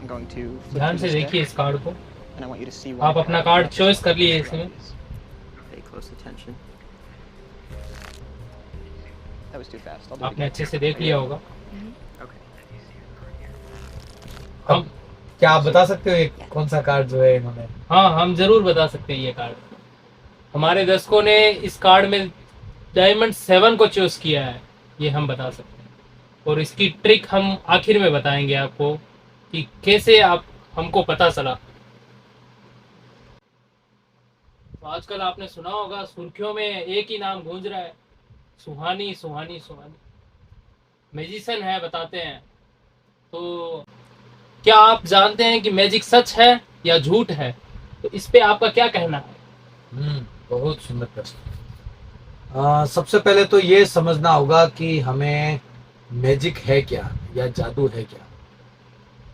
I'm going to flip ध्यान through से this देखिए deck, इस कार्ड को। and I want you to see one आप अपना card कार्ड that चॉइस कर लिए describes इसमें। these. Pay close attention. That was too fast. I'll do it आपने again. अच्छे से देख लिया होगा। Okay. हम क्या आप बता सकते हो ये कौन सा कार्ड जो है इन्होंने? हाँ, हम जरूर बता सकते हैं ये कार्ड। हमारे दर्शकों ने इस कार्ड में डायमंड 7 को चूज किया है, ये हम बता सकते हैं। और इसकी ट्रिक हम आखिर में बताएंगे आपको कि कैसे आप हमको पता चला। तो आजकल आपने सुना होगा सुर्खियों में एक ही नाम गूंज रहा है, सुहानी सुहानी सुहानी। मैजिशियन है बताते हैं। तो क्या आप जानते हैं कि मैजिक सच है या झूठ है? तो इस पे आपका क्या कहना है? बहुत सुंदर प्रश्न। सबसे पहले तो ये समझना होगा कि हमें मैजिक है क्या या जादू है क्या।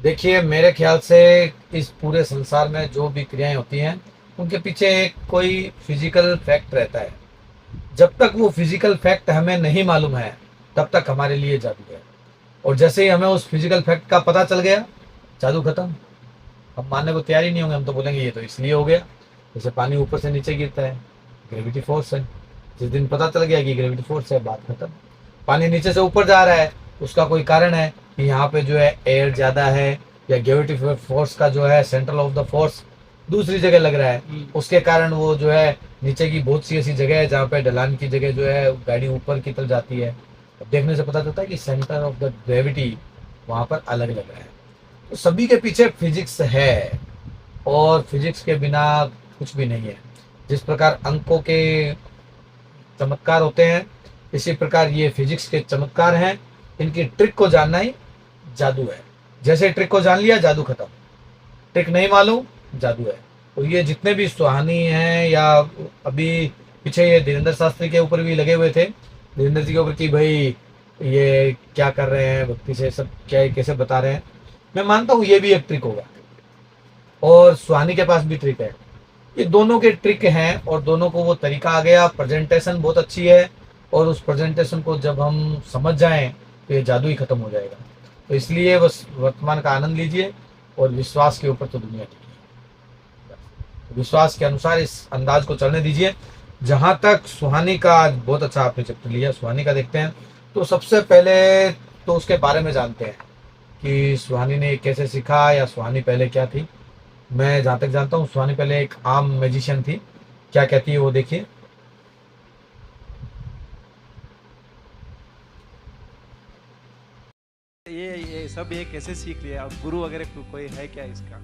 देखिए, मेरे ख्याल से इस पूरे संसार में जो भी क्रियाएं होती हैं उनके पीछे एक कोई फिजिकल फैक्ट रहता है। जब तक वो फिजिकल फैक्ट हमें नहीं मालूम है तब तक हमारे लिए जादू है। और जैसे ही हमें उस फिजिकल फैक्ट का पता चल गया, जादू खत्म। हम मानने को तैयार ही नहीं होंगे, हम तो बोलेंगे ये तो इसलिए हो गया। जैसे पानी ऊपर से नीचे गिरता है, ग्रेविटी फोर्स है। जिस दिन पता चल गया कि ग्रेविटी फोर्स है, बात खत्म। पानी नीचे से ऊपर जा रहा है, उसका कोई कारण है कि यहाँ पे जो है एयर ज़्यादा है या ग्रेविटी फोर्स का जो है सेंट्रल ऑफ द फोर्स दूसरी जगह लग रहा है, उसके कारण वो जो है नीचे की बहुत सी ऐसी जगह है जहाँ पे ढलान की जगह जो है गाड़ी ऊपर की तरफ जाती है। देखने से पता चलता है कि सेंटर ऑफ द ग्रेविटी वहाँ पर अलग लग रहा है। तो सभी के पीछे फिजिक्स है और फिजिक्स के बिना कुछ भी नहीं है। जिस प्रकार अंकों के चमत्कार होते हैं, इसी प्रकार ये फिजिक्स के चमत्कार हैं। इनकी ट्रिक को जानना ही जादू है। जैसे ट्रिक को जान लिया, जादू खत्म। ट्रिक नहीं मालूम, जादू है। तो ये जितने भी सुहानी हैं या अभी पीछे ये धीरेन्द्र शास्त्री के ऊपर भी लगे हुए थे, धीरेन्द्र जी के ऊपर कि भाई ये क्या कर रहे हैं, भक्ति से सब क्या कैसे बता रहे हैं। मैं मानता हूँ ये भी एक ट्रिक होगा और सुहानी के पास भी ट्रिक है। ये दोनों के ट्रिक हैं और दोनों को वो तरीका आ गया। प्रेजेंटेशन बहुत अच्छी है और उस प्रेजेंटेशन को जब हम समझ जाएं तो ये जादू ही खत्म हो जाएगा। तो इसलिए बस वर्तमान का आनंद लीजिए और विश्वास के ऊपर तो दुनिया टिकी है। तो विश्वास के अनुसार इस अंदाज को चलने दीजिए। जहाँ तक सुहानी का, बहुत अच्छा आपने चैप्टर लिया, सुहानी का देखते हैं। तो सबसे पहले तो उसके बारे में जानते हैं कि सुहानी ने कैसे सीखा या सुहानी पहले क्या थी। मैं जहाँ तक जानता हूँ सुहानी पहले एक आम मैजिशियन थी। क्या कहती है वो देखिए। ये सब ये कैसे सीख लिया? गुरु वगैरह कोई है क्या इसका?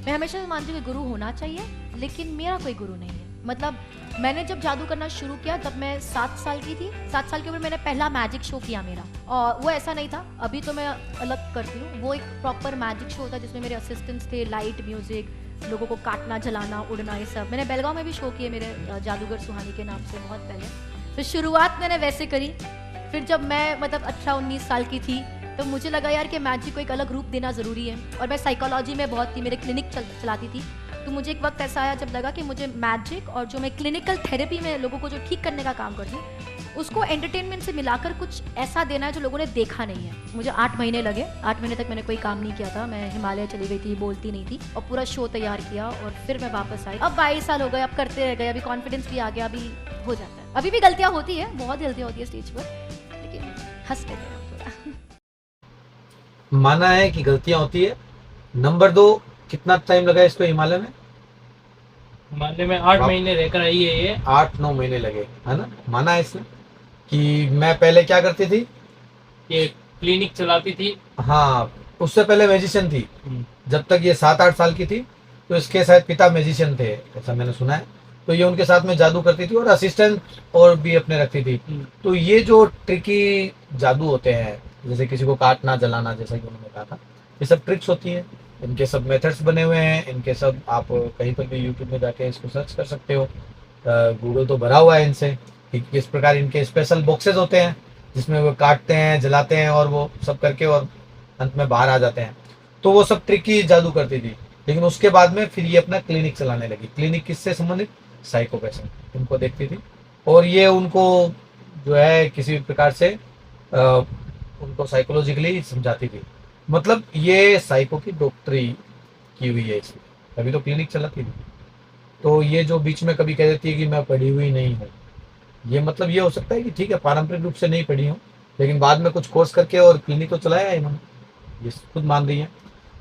मैं हमेशा से मानती हूँ कि गुरु होना चाहिए, लेकिन मेरा कोई गुरु नहीं है। मतलब मैंने जब जादू करना शुरू किया तब मैं 7 साल की थी। 7 साल की उम्र मैंने पहला मैजिक शो किया मेरा, और वो ऐसा नहीं था। अभी तो मैं अलग करती हूँ। वो एक प्रॉपर मैजिक शो था जिसमें मेरे असिस्टेंट्स थे, लाइट, म्यूजिक, लोगों को काटना, जलाना, उड़ना, ये सब। मैंने बेलगांव में भी शो किए मेरे जादूगर सुहानी के नाम से बहुत पहले। फिर शुरुआत मैंने वैसे करी। फिर जब मैं मतलब 18-19 साल की थी तो मुझे लगा यार कि मैजिक को एक अलग रूप देना ज़रूरी है। और मैं साइकोलॉजी में बहुत थी, मेरे क्लिनिक चलाती थी। तो मुझे एक वक्त ऐसा आया जब लगा कि मुझे मैजिक और जो मैं क्लिनिकल थेरेपी में लोगों को जो ठीक करने का काम करती हूँ उसको एंटरटेनमेंट से मिलाकर कुछ ऐसा देना है जो लोगों ने देखा नहीं है। मुझे 8 महीने लगे। 8 महीने तक मैंने कोई काम नहीं किया था। मैं हिमालय चली गई थी, बोलती नहीं थी, और पूरा शो तैयार किया और फिर मैं वापस आई। अब 22 साल हो गए, अब करते रह गए, अभी कॉन्फिडेंस भी आ गया, अभी हो जाता है। अभी भी गलतियाँ होती है, बहुत गलतियाँ होती है स्टेज पर, लेकिन हंस लेते हैं थोड़ा। माना है कि गलतियां होती है। नंबर 2, कितना टाइम लगा इसको हिमालय में? हिमालय में 8 महीने रहकर आई है ये। 8-9 महीने लगे, है ना। माना है इसने कि मैं पहले क्या करती थी, ये क्लिनिक चलाती थी। हाँ, उससे पहले मैजिशियन थी। जब तक ये 7-8 साल की थी तो इसके शायद पिता मैजिशियन थे, ऐसा मैंने सुना है। तो ये उनके साथ में जादू करती थी और असिस्टेंट और भी अपने रखती थी। तो ये जो ट्रिकी जादू होते हैं, जैसे किसी को काटना, जलाना, जैसा कि उन्होंने कहा था, ये सब ट्रिक्स होती हैं। इनके सब मेथड्स बने हुए हैं। इनके सब आप कहीं पर भी यूट्यूब में जाके इसको सर्च कर सकते हो। गूगल तो भरा हुआ है इनसे कि किस प्रकार इनके स्पेशल बॉक्सेस होते हैं जिसमें वो काटते हैं, जलाते हैं और वो सब करके और अंत में बाहर आ जाते हैं। तो वो सब ट्रिकी जादू करती थी। लेकिन उसके बाद में फिर ये अपना क्लिनिक चलाने लगी। क्लिनिक किससे संबंधित? साइको पेशेंट उनको देखती थी और ये उनको जो है किसी भी प्रकार से उनको साइकोलॉजिकली समझाती थी। मतलब ये साइको की डॉक्टरी की हुई है इसमें, अभी तो क्लिनिक चलाती नहीं। तो ये जो बीच में कभी कह देती है कि मैं पढ़ी हुई नहीं हूँ, ये मतलब ये हो सकता है कि ठीक है पारंपरिक रूप से नहीं पढ़ी हूँ, लेकिन बाद में कुछ कोर्स करके और क्लिनिक तो चलाया है इन्होंने, ये खुद मान रही है।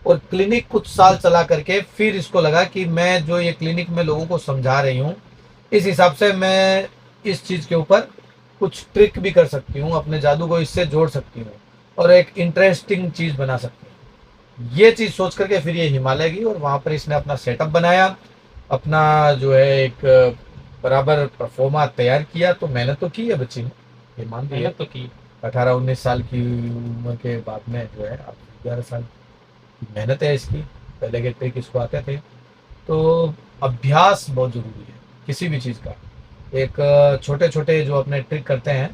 और क्लिनिक कुछ साल चला करके फिर इसको लगा कि मैं जो ये क्लिनिक में लोगों को समझा रही हूँ, इस हिसाब से मैं इस चीज़ के ऊपर कुछ ट्रिक भी कर सकती हूँ, अपने जादू को इससे जोड़ सकती हूँ और एक इंटरेस्टिंग चीज़ बना सकती हूँ। ये चीज़ सोच करके फिर ये हिमालय गई और वहाँ पर इसने अपना सेटअप बनाया, अपना जो है एक बराबर परफॉर्मा तैयार किया। तो मेहनत तो की है बच्ची ने, ये मान रही है। मेहनत तो की। 18-19 साल की उम्र के बाद में जो है अब 11 साल की मेहनत है इसकी, पहले के ट्रिक इसको आते थे। तो अभ्यास बहुत ज़रूरी है किसी भी चीज़ का। एक छोटे छोटे जो अपने ट्रिक करते हैं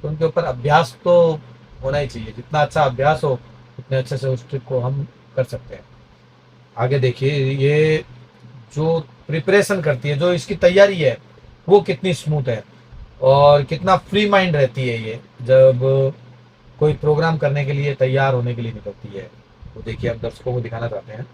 तो उनके ऊपर अभ्यास तो होना ही चाहिए, जितना अच्छा अभ्यास हो उतने अच्छे से उस ट्रिक को हम कर सकते हैं। आगे देखिए ये जो प्रिपरेशन करती है, जो इसकी तैयारी है वो कितनी स्मूथ है और कितना फ्री माइंड रहती है ये जब कोई प्रोग्राम करने के लिए तैयार होने के लिए निकलती है। तो देखिए हम दर्शकों को दिखाना चाहते हैं।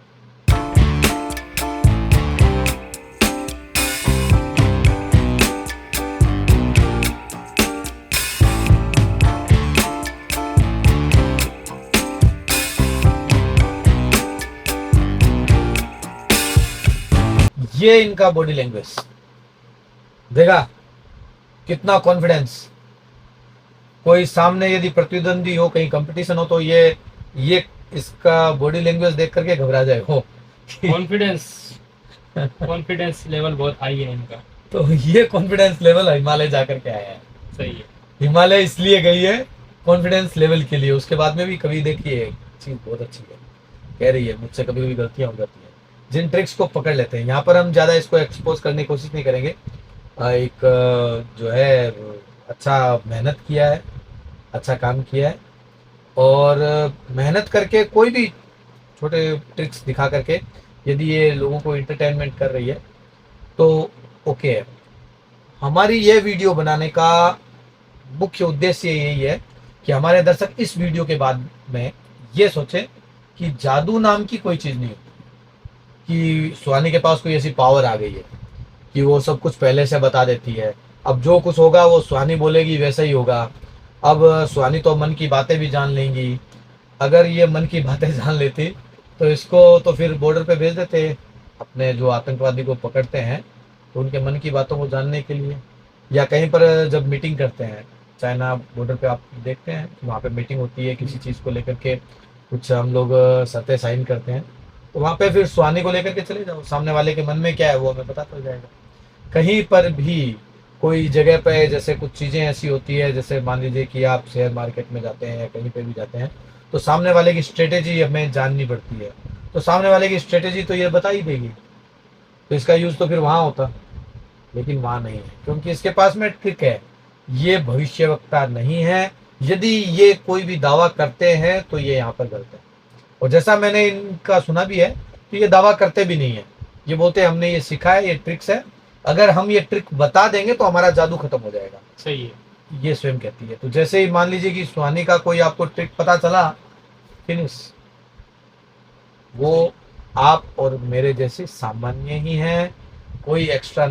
ये इनका बॉडी लैंग्वेज देखा, कितना कॉन्फिडेंस। कोई सामने यदि प्रतिद्वंदी हो, कहीं कंपटीशन हो, तो ये इसका बॉडी लैंग्वेज देख करके घबरा जाए हो। कॉन्फिडेंस लेवल बहुत हाई है इनका। तो ये कॉन्फिडेंस लेवल हिमालय जाकर के आया है। सही है। हिमालय इसलिए गई है कॉन्फिडेंस लेवल के लिए। उसके बाद में भी कभी देखिए चीज बहुत अच्छी है, कह रही है मुझसे कभी कभी गलतियां हो जाती है, जिन ट्रिक्स को पकड़ लेते हैं। यहाँ पर हम ज़्यादा इसको एक्सपोज करने की कोशिश नहीं करेंगे। एक जो है अच्छा मेहनत किया है, अच्छा काम किया है और मेहनत करके कोई भी छोटे ट्रिक्स दिखा करके यदि ये लोगों को इंटरटेनमेंट कर रही है तो ओके है। हमारी ये वीडियो बनाने का मुख्य उद्देश्य यही है कि हमारे दर्शक इस वीडियो के बाद में ये सोचें कि जादू नाम की कोई चीज़ नहीं होती, कि सुहानी के पास कोई ऐसी पावर आ गई है कि वो सब कुछ पहले से बता देती है। अब जो कुछ होगा वो सुहानी बोलेगी वैसा ही होगा। अब सुहानी तो मन की बातें भी जान लेंगी। अगर ये मन की बातें जान लेती तो इसको तो फिर बॉर्डर पे भेज देते, अपने जो आतंकवादी को पकड़ते हैं तो उनके मन की बातों को जानने के लिए। या कहीं पर जब मीटिंग करते हैं, चाइना बॉर्डर पे आप देखते हैं वहाँ पे मीटिंग होती है किसी चीज़ को लेकर के, कुछ हम लोग सतह साइन करते हैं, तो वहाँ पे फिर सुहानी को लेकर के चले जाओ, सामने वाले के मन में क्या है वो हमें पता चल जाएगा। कहीं पर भी कोई जगह पे जैसे कुछ चीज़ें ऐसी होती है, जैसे मान लीजिए कि आप शेयर मार्केट में जाते हैं या कहीं पे भी जाते हैं, तो सामने वाले की स्ट्रेटेजी हमें जाननी पड़ती है। तो सामने वाले की स्ट्रेटेजी तो ये बता ही देगी, तो इसका यूज़ तो फिर वहाँ होता, लेकिन वहाँ नहीं है क्योंकि इसके पास में ट्रिक है। ये भविष्यवक्ता नहीं है। यदि ये कोई भी दावा करते हैं तो ये यहाँ पर गलत है। और जैसा मैंने इनका सुना भी है तो ये दावा करते भी नहीं है, ये बोलते हैं हमने ये सीखा है, ये ट्रिक्स है, अगर हम ये ट्रिक बता देंगे तो हमारा जादू खत्म हो जाएगा। सही है, ये स्वयं कहती है। तो जैसे ही मान लीजिए कि सुहानी का कोई आपको ट्रिक पता चला, फिनिश, वो आप और मेरे जैसे सामान्य ही हैं, कोई एक्स्ट्रा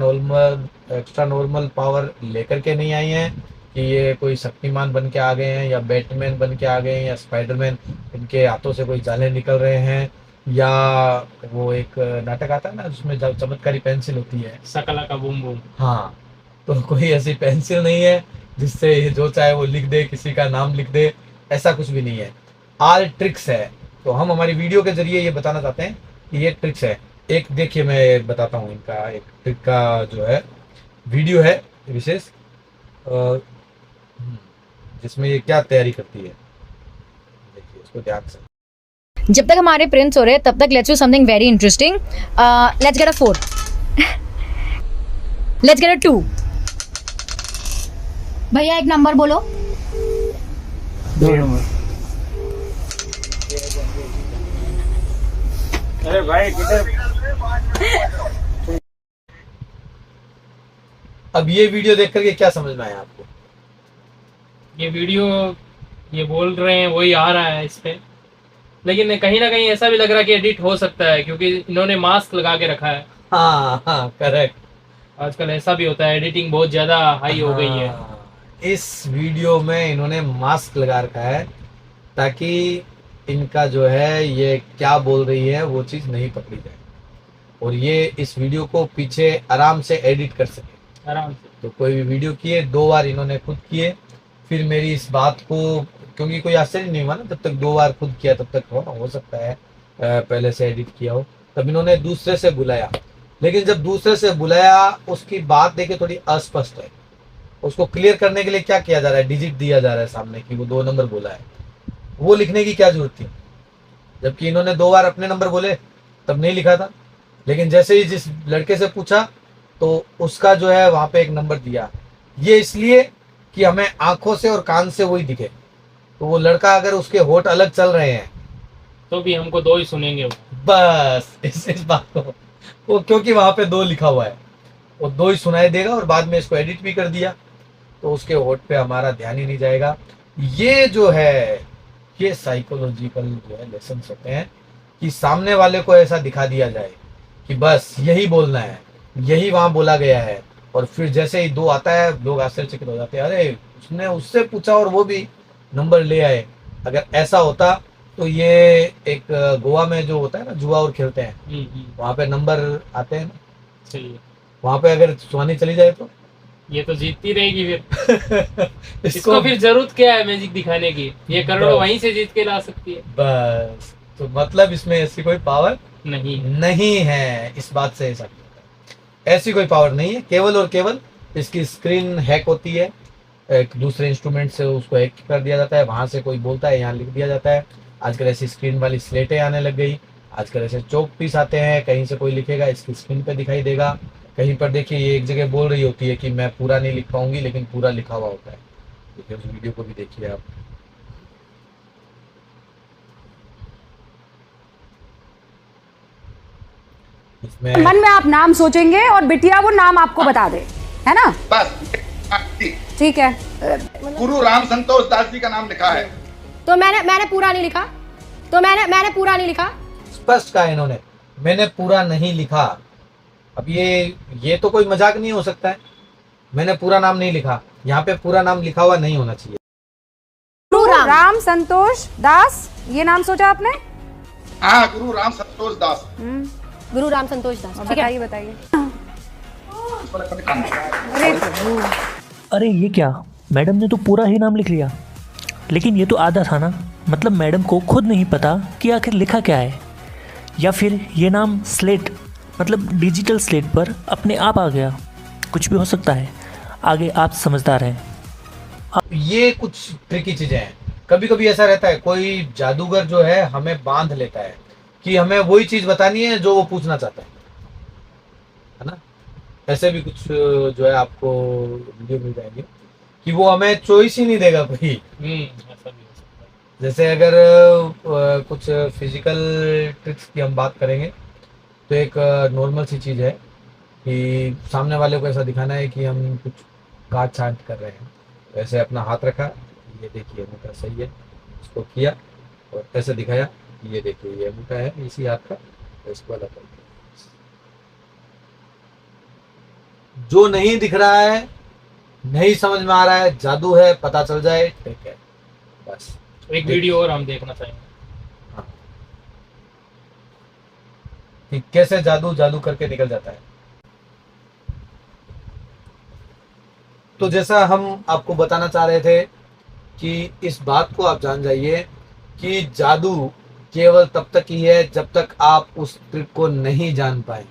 नॉर्मल पावर लेकर के नहीं आई हैं कि ये कोई शक्तिमान बन के आ गए हैं या बैटमैन बन के आ गए हैं या स्पाइडरमैन, इनके हाथों से कोई जाले निकल रहे हैं, या वो एक नाटक आता है ना जिसमें चमत्कारी पेंसिल होती है, सकला का बूम बूम। हाँ, तो कोई ऐसी पेंसिल नहीं है जिससे जो चाहे वो लिख दे, किसी का नाम लिख दे, ऐसा कुछ भी नहीं है। आल ट्रिक्स है। तो हम हमारी वीडियो के जरिए ये बताना चाहते हैं कि ये ट्रिक्स है। एक देखिए मैं बताता हूँ इनका एक ट्रिक का जो है वीडियो है विशेष, जिसमें ये क्या तैयारी करती है, देखिए इसको ध्यान से। जब तक हमारे प्रिंट्स हो रहे हैं तब तक let's do something very interesting. Let's get a 4, let's get a 2। भैया एक नंबर बोलो। 2 नंबर। अरे भाई किधर? अब ये वीडियो देख करके क्या समझ में आया आपको? ये वीडियो ये बोल रहे हैं वही आ रहा है इस पे, लेकिन कहीं ना कहीं ऐसा भी लग रहा है कि एडिट हो सकता है, क्योंकि इन्होंने मास्क लगा के रखा है। हाँ हाँ करेक्ट। आजकल ऐसा भी होता है, एडिटिंग बहुत ज्यादा हाई हो गई है। इस वीडियो में इन्होंने मास्क लगा रखा है ताकि इनका जो है ये क्या बोल रही है वो चीज़ नहीं पकड़ी जाए, और ये इस वीडियो को पीछे आराम से एडिट कर सके आराम से। तो कोई भी वीडियो किए 2 बार इन्होंने खुद किए, फिर मेरी इस बात को, क्योंकि कोई आश्चर्य नहीं हुआ ना, तब तक 2 बार खुद किया, तब तक हो सकता है पहले से एडिट किया हो, तब इन्होंने दूसरे से बुलाया। लेकिन जब दूसरे से बुलाया उसकी बात देखिए थोड़ी अस्पष्ट है, उसको क्लियर करने के लिए क्या किया जा रहा है, डिजिट दिया जा रहा है सामने कि वो 2 नंबर बोला है, वो लिखने की क्या जरूरत थी, जबकि इन्होंने 2 बार अपने नंबर बोले तब नहीं लिखा था। लेकिन जैसे ही जिस लड़के से पूछा तो उसका जो है वहां पे एक नंबर दिया, ये इसलिए कि हमें आंखों से और कान से वही दिखे। तो वो लड़का अगर उसके होठ अलग चल रहे हैं तो भी हमको 2 ही सुनेंगे वो। बस इस बात को वो, क्योंकि वहां पे 2 लिखा हुआ है, वो 2 ही सुनाई देगा, और बाद में इसको एडिट भी कर दिया तो उसके होठ पे हमारा ध्यान ही नहीं जाएगा। ये जो है ये साइकोलॉजिकल जो है लेसन होते हैं कि सामने वाले को ऐसा दिखा दिया जाए कि बस यही बोलना है, यही वहां बोला गया है, और फिर जैसे ही 2 आता है लोग आश्चर्यचकित हो जाते हैं, अरे उसने उससे पूछा और वो भी नंबर ले आए। अगर ऐसा होता तो ये एक गोवा में जो होता है ना जुआ और खेलते हैं, वहां पे नंबर आते हैं ना, सही है। वहां पे अगर सुहानी चली जाए तो ये तो जीतती रहेगी फिर। इसको फिर जरूरत क्या है मैजिक दिखाने की, ये करोड़ों वहीं से जीत के ला सकती है। बस तो मतलब इसमें ऐसी कोई पावर नहीं है, इस बात से ऐसा ऐसी कोई पावर नहीं है, केवल और केवल इसकी स्क्रीन हैक होती है, एक दूसरे इंस्ट्रूमेंट से उसको हैक कर दिया जाता है, वहां से कोई बोलता है यहाँ लिख दिया जाता है। आजकल ऐसी स्क्रीन वाली स्लेटें आने लग गई, आजकल ऐसे चौक पीस आते हैं, कहीं से कोई लिखेगा इसकी स्क्रीन पे दिखाई देगा। कहीं पर देखिए ये एक जगह बोल रही होती है कि मैं पूरा नहीं लिख पाऊंगी, लेकिन पूरा लिखा हुआ होता है। देखिए उस वीडियो को भी देखिए आप। इसमें मन में आप नाम सोचेंगे और बिटिया वो नाम आपको बता दे, है ना? बस ठीक है। गुरु राम संतोष दास जी का नाम लिखा है। तो मैंने पूरा नहीं लिखा, तो मैंने पूरा नहीं लिखा। स्पष्ट कहा इन्होंने, मैंने पूरा नहीं लिखा। अब ये तो कोई मजाक नहीं हो सकता है, मैंने पूरा नाम नहीं लिखा, यहाँ पे पूरा नाम लिखा हुआ नहीं होना चाहिए। गुरु राम संतोष दास, ये नाम सोचा आपने? हाँ, गुरु राम संतोष दास। गुरु राम संतोष दास। बताइए बताइए। अरे ये क्या, मैडम ने तो पूरा ही नाम लिख लिया, लेकिन ये तो आधा था ना। मतलब मैडम को खुद नहीं पता कि आखिर लिखा क्या है, या फिर ये नाम स्लेट मतलब डिजिटल स्लेट पर अपने आप आ गया। कुछ भी हो सकता है, आगे आप समझदार हैं। ये कुछ ट्रिकी चीजें हैं। कभी कभी ऐसा रहता है कोई जादूगर जो है हमें बांध लेता है कि हमें वही चीज बतानी है जो वो पूछना चाहता है ना। ऐसे भी कुछ जो है आपको वीडियो मिल जाएंगे कि वो हमें चॉइस ही नहीं देगा कोई। ऐसा भी हो सकता है। जैसे अगर कुछ फिजिकल ट्रिक्स की हम बात करेंगे तो एक नॉर्मल सी चीज़ है कि सामने वाले को ऐसा दिखाना है कि हम कुछ काट छाट कर रहे हैं। तो ऐसे अपना हाथ रखा, ये देखिए अंगूठा सही है, इसको किया और ऐसे दिखाया, ये देखिए ये अंगूठा है इसी हाथ का, तो इसको अलग कर दिया। जो नहीं दिख रहा है, नहीं समझ में आ रहा है, जादू है, पता चल जाए, ठीक है बस। एक वीडियो और हम देखना चाहेंगे कि कैसे जादू करके निकल जाता है। तो जैसा हम आपको बताना चाह रहे थे कि इस बात को आप जान जाइए कि जादू केवल तब तक ही है जब तक आप उस ट्रिक को नहीं जान पाए।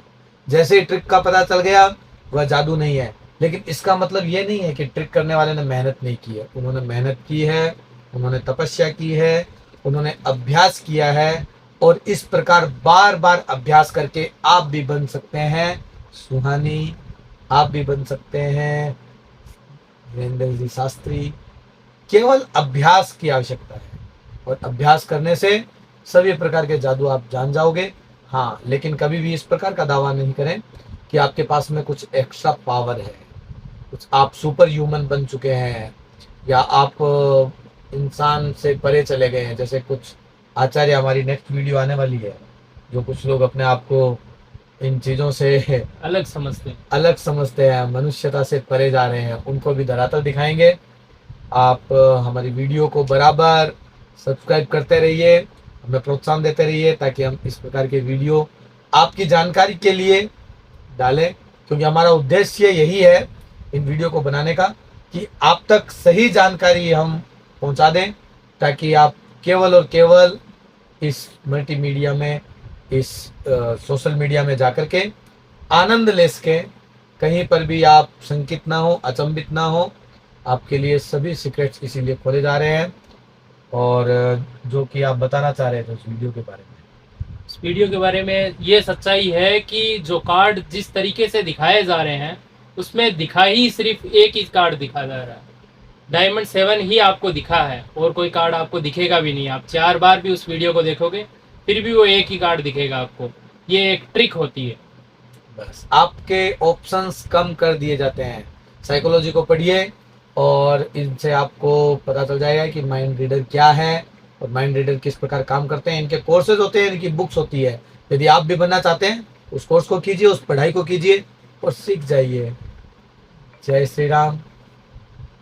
जैसे ही ट्रिक का पता चल गया वह जादू नहीं है। लेकिन इसका मतलब ये नहीं है कि ट्रिक करने वाले ने मेहनत नहीं की है। उन्होंने मेहनत की है, उन्होंने तपस्या की है, उन्होंने अभ्यास किया है, और इस प्रकार बार बार अभ्यास करके आप भी बन सकते हैं सुहानी, आप भी बन सकते हैं वीरेंद्र जी शास्त्री। केवल अभ्यास की आवश्यकता है और अभ्यास करने से सभी प्रकार के जादू आप जान जाओगे। हाँ, लेकिन कभी भी इस प्रकार का दावा नहीं करें कि आपके पास में कुछ एक्स्ट्रा पावर है, कुछ आप सुपर ह्यूमन बन चुके हैं, या आप इंसान से परे चले गए हैं। जैसे कुछ आचार्य हमारी नेक्स्ट वीडियो आने वाली है। जो कुछ लोग अपने आप को इन चीज़ों से अलग समझते हैं, मनुष्यता से परे जा रहे हैं, उनको भी धरातल दिखाएंगे। आप हमारी वीडियो को बराबर सब्सक्राइब करते रहिए, हमें प्रोत्साहन देते रहिए, ताकि हम इस प्रकार के वीडियो आपकी जानकारी के लिए डालें, क्योंकि हमारा उद्देश्य यही है इन वीडियो को बनाने का कि आप तक सही जानकारी हम पहुंचा दें, ताकि आप केवल और केवल इस मल्टीमीडिया में, इस सोशल मीडिया में जाकर के आनंद ले सकें। कहीं पर भी आप शंकित ना हो, अचंभित ना हो। आपके लिए सभी सीक्रेट्स इसीलिए खोले जा रहे हैं। और जो कि आप बताना चाह रहे थे उस वीडियो के बारे में। इस वीडियो के बारे में ये सच्चाई है कि जो कार्ड जिस तरीके से दिखाए जा रहे हैं उसमें दिखा ही सिर्फ एक ही कार्ड दिखा जा रहा है। डायमंड 7 ही आपको दिखा है और कोई कार्ड आपको दिखेगा भी नहीं। आप 4 बार भी उस वीडियो को देखोगे फिर भी वो एक ही कार्ड दिखेगा आपको। ये एक ट्रिक होती है। बस आपके ऑप्शंस कम कर दिए जाते हैं। साइकोलॉजी को पढ़िए और इनसे आपको पता चल जाएगा कि माइंड रीडर क्या है और माइंड रीडर किस प्रकार काम करते हैं। इनके कोर्सेज होते हैं, इनकी बुक्स होती है। यदि आप भी बनना चाहते हैं उस कोर्स को कीजिए, उस पढ़ाई को कीजिए और सीख जाइए। जय श्री राम।